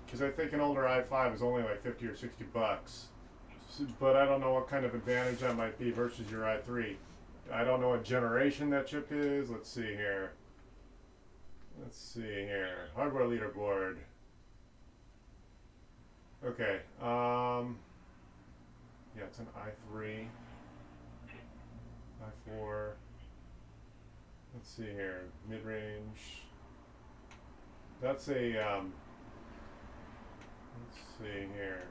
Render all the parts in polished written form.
because I think an older i5 is only like 50 or 60 bucks. But I don't know what kind of advantage that might be versus your i3. I don't know what generation that chip is. Let's see here. Hardware leaderboard. Okay. Yeah, it's an i3, i4. Let's see here. Mid-range. That's a. Let's see here.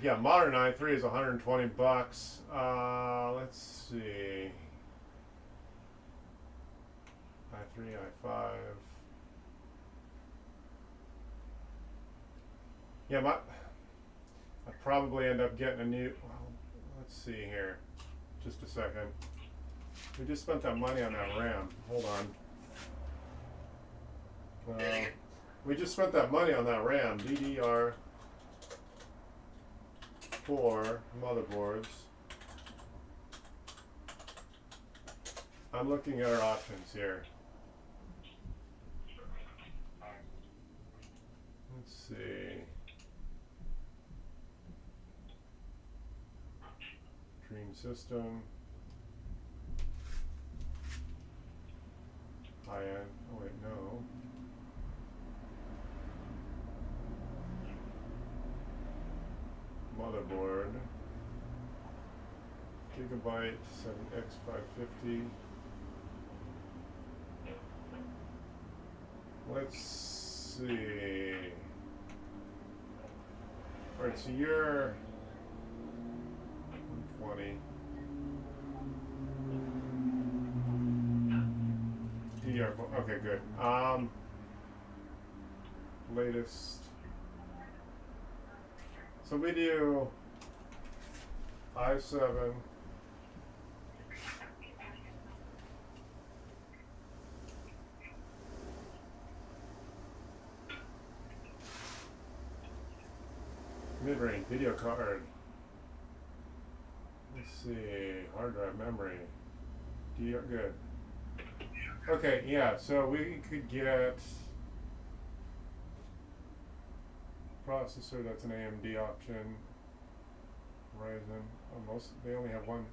Yeah, modern i3 is 120 bucks. Let's see. i3, i5. Yeah, I'd probably end up getting a new. Well, let's see here. Just a second. We just spent that money on that RAM. Hold on. We just spent that money on that RAM. DDR4 motherboards. I'm looking at our options here. Let's see. Dream System. High end. Oh wait, no. Motherboard. Gigabyte 7X550. Let's see. Alright, so you're 120. DDR4. Okay, good. Latest. So we do i7. Mid-range video card. Let's see. Hard drive memory. DR good. Okay, yeah, so we could get processor, that's an AMD option. Ryzen. Most they only have one.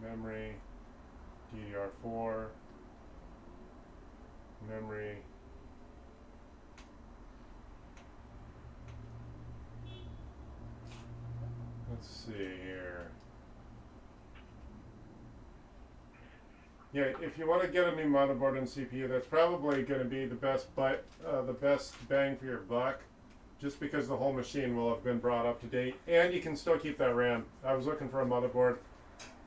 Memory, DDR4, memory. Let's see here. Yeah, if you want to get a new motherboard and CPU, that's probably going to be the best bang for your buck, just because the whole machine will have been brought up to date, and you can still keep that RAM. I was looking for a motherboard,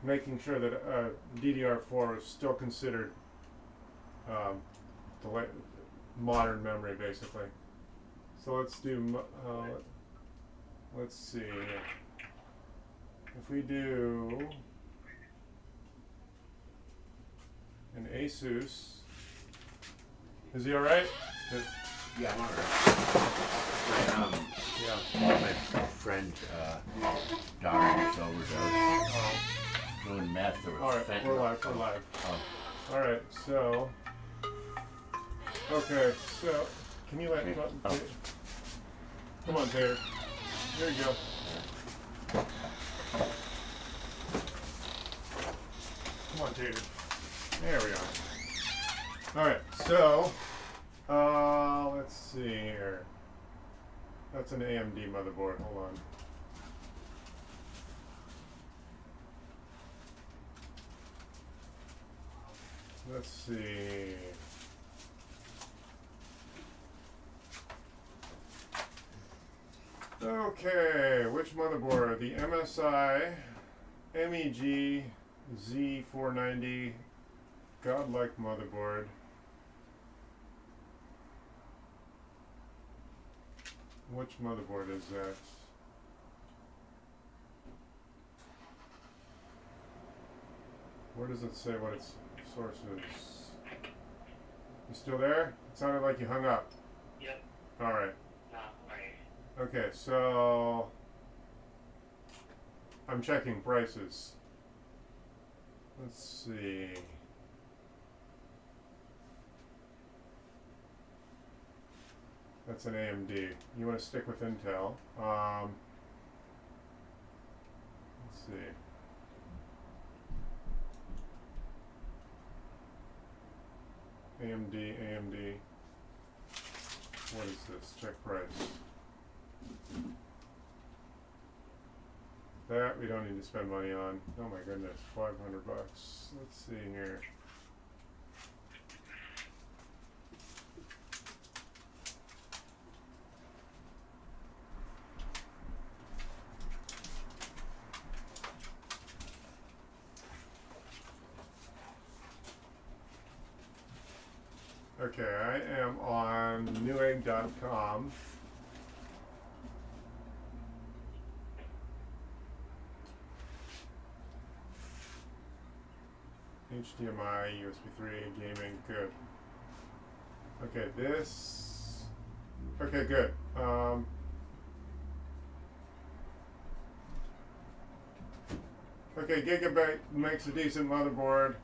making sure that DDR4 is still considered the modern memory, basically. So let's do. Let's see. If we do an Asus, is he all right? Yeah, I'm alright. My friend daughter just overdosed. Doing meth or All right, fentanyl. we're live. Oh. All right, so okay, so can you let me? Oh. Come on, Tater. Here you go. Come on, Tater. There we are. All right, so let's see here. That's an AMD motherboard. Hold on. Let's see. Okay, which motherboard? The MSI MEG Z490 Godlike motherboard. Which motherboard is that? Where does it say what its source is? You still there? It sounded like you hung up. Yep. All right. No, right. Okay, so I'm checking prices. Let's see. That's an AMD. You want to stick with Intel. Let's see. AMD. What is this? Check price. That we don't need to spend money on. Oh my goodness, $500. Let's see here. Okay, I am on newegg.com. HDMI, USB 3, gaming, good. Okay, this. Okay, good. Okay, Gigabyte makes a decent motherboard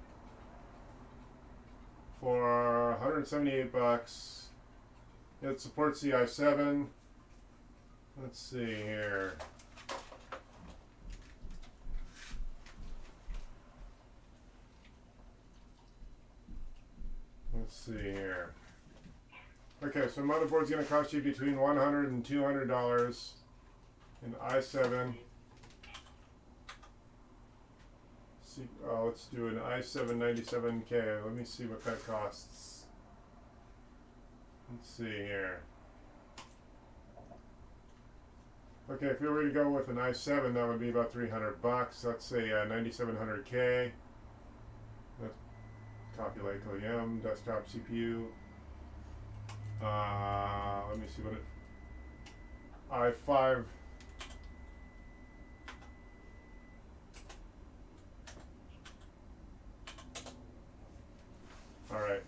for $178. It supports the i7. Let's see here. Let's see here. Okay, so motherboard's going to cost you between $100 and $200. An i7. Let's do an i7 97K. Let me see what that costs. Let's see here. Okay, if you were to go with an i7, that would be about $300. That's a 9700K. That's Coffee Lake OEM, desktop CPU. Let me see what it. i5. Alright.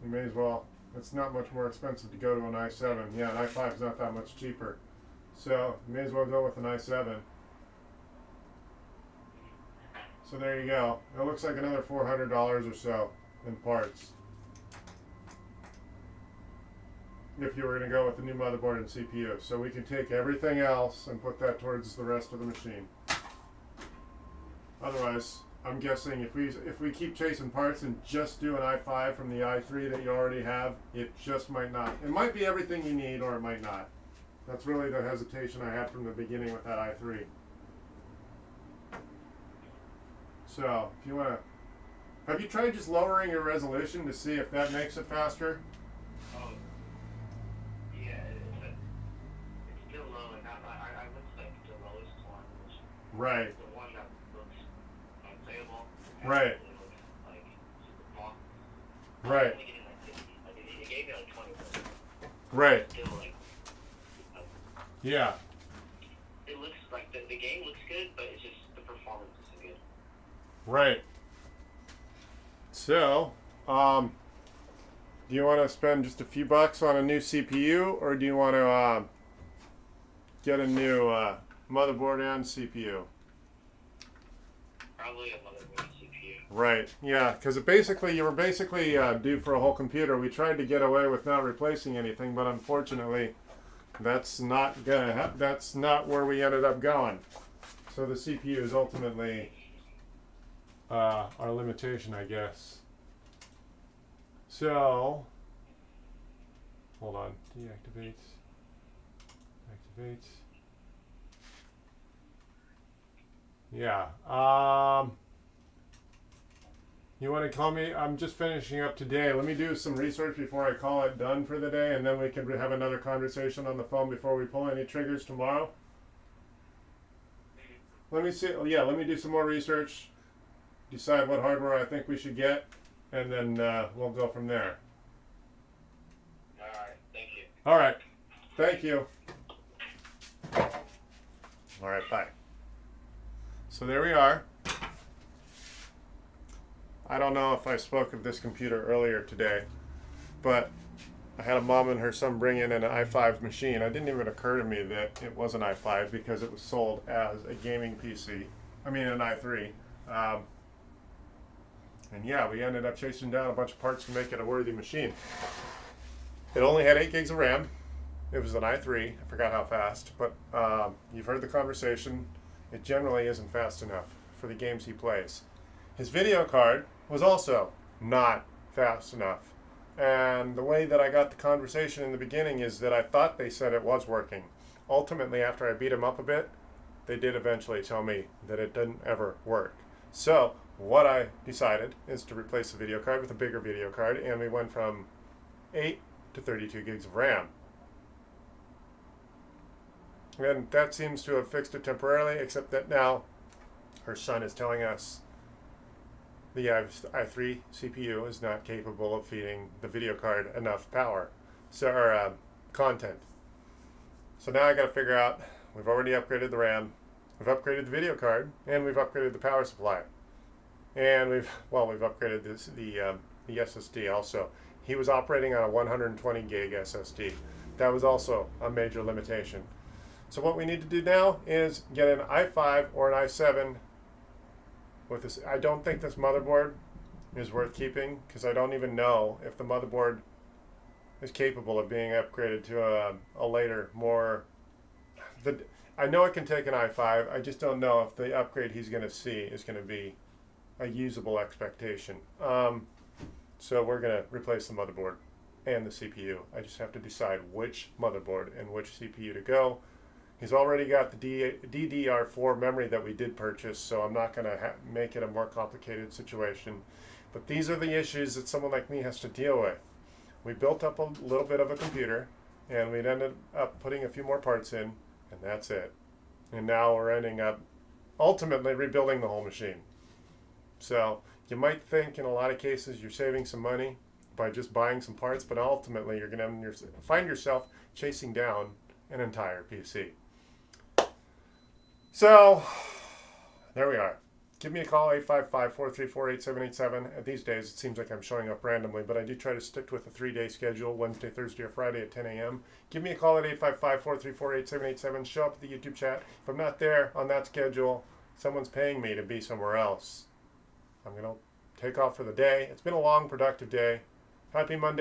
You may as well. It's not much more expensive to go to an i7. Yeah, an i5 is not that much cheaper. So, you may as well go with an i7. So there you go. It looks like another $400 or so in parts. If you were going to go with the new motherboard and CPU. So we can take everything else and put that towards the rest of the machine. Otherwise, I'm guessing if we keep chasing parts and just do an i5 from the i3 that you already have, it just might not. It might be everything you need, or it might not. That's really the hesitation I had from the beginning with that i3. So, if you want to, have you tried just lowering your resolution to see if that makes it faster? Oh, yeah, it's still low, and I looked like the lowest one, which Right. the one that looks unplayable. Right. It looks like super small. Right. I'm only getting like 50. Like it gave me like 20, but Right. it's still like Yeah. it looks like the game looks good, but it's just the performance isn't good. Right. So, do you want to spend just a few bucks on a new CPU, or do you want to get a new motherboard and CPU? Probably a motherboard CPU. Right. Yeah, because you were basically due for a whole computer. We tried to get away with not replacing anything, but unfortunately, that's not that's not where we ended up going. So the CPU is ultimately our limitation, I guess. So, hold on. Deactivates. Activates. Yeah. You want to call me? I'm just finishing up today. Let me do some research before I call it done for the day, and then we can have another conversation on the phone before we pull any triggers tomorrow. Let me see. Yeah, let me do some more research, decide what hardware I think we should get, and then we'll go from there. Alright, thank you. All right. Thank you. All right, bye. So there we are. I don't know if I spoke of this computer earlier today, but I had a mom and her son bring in an i5 machine. It didn't even occur to me that it was an i5 because it was sold as a gaming PC. I mean an i3. And yeah, we ended up chasing down a bunch of parts to make it a worthy machine. It only had 8 gigs of RAM. It was an i3. I forgot how fast, but you've heard the conversation. It generally isn't fast enough for the games he plays. His video card was also not fast enough. And the way that I got the conversation in the beginning is that I thought they said it was working. Ultimately, after I beat him up a bit, they did eventually tell me that it didn't ever work. So what I decided is to replace the video card with a bigger video card, and we went from 8 to 32 gigs of RAM. And that seems to have fixed it temporarily, except that now her son is telling us the i3 CPU is not capable of feeding the video card enough power, or content. So now I got to figure out, we've already upgraded the RAM, we've upgraded the video card, and we've upgraded the power supply. And we've upgraded the SSD also. He was operating on a 120 gig SSD. That was also a major limitation. So what we need to do now is get an i5 or an i7 with this. I don't think this motherboard is worth keeping, because I don't even know if the motherboard is capable of being upgraded to a later, more... I know it can take an i5, I just don't know if the upgrade he's going to see is going to be a usable expectation. So we're going to replace the motherboard and the CPU. I just have to decide which motherboard and which CPU to go. He's already got the DDR4 memory that we did purchase, so I'm not going to make it a more complicated situation. But these are the issues that someone like me has to deal with. We built up a little bit of a computer, and we ended up putting a few more parts in, and that's it. And now we're ending up ultimately rebuilding the whole machine. So you might think in a lot of cases you're saving some money by just buying some parts, but ultimately you're going to find yourself chasing down an entire PC. So there we are. Give me a call, 855-434-8787. These days it seems like I'm showing up randomly, but I do try to stick with a 3-day schedule, Wednesday, Thursday, or Friday at 10 a.m. Give me a call at 855-434-8787. Show up at the YouTube chat. If I'm not there on that schedule, someone's paying me to be somewhere else. I'm going to take off for the day. It's been a long, productive day. Happy Monday.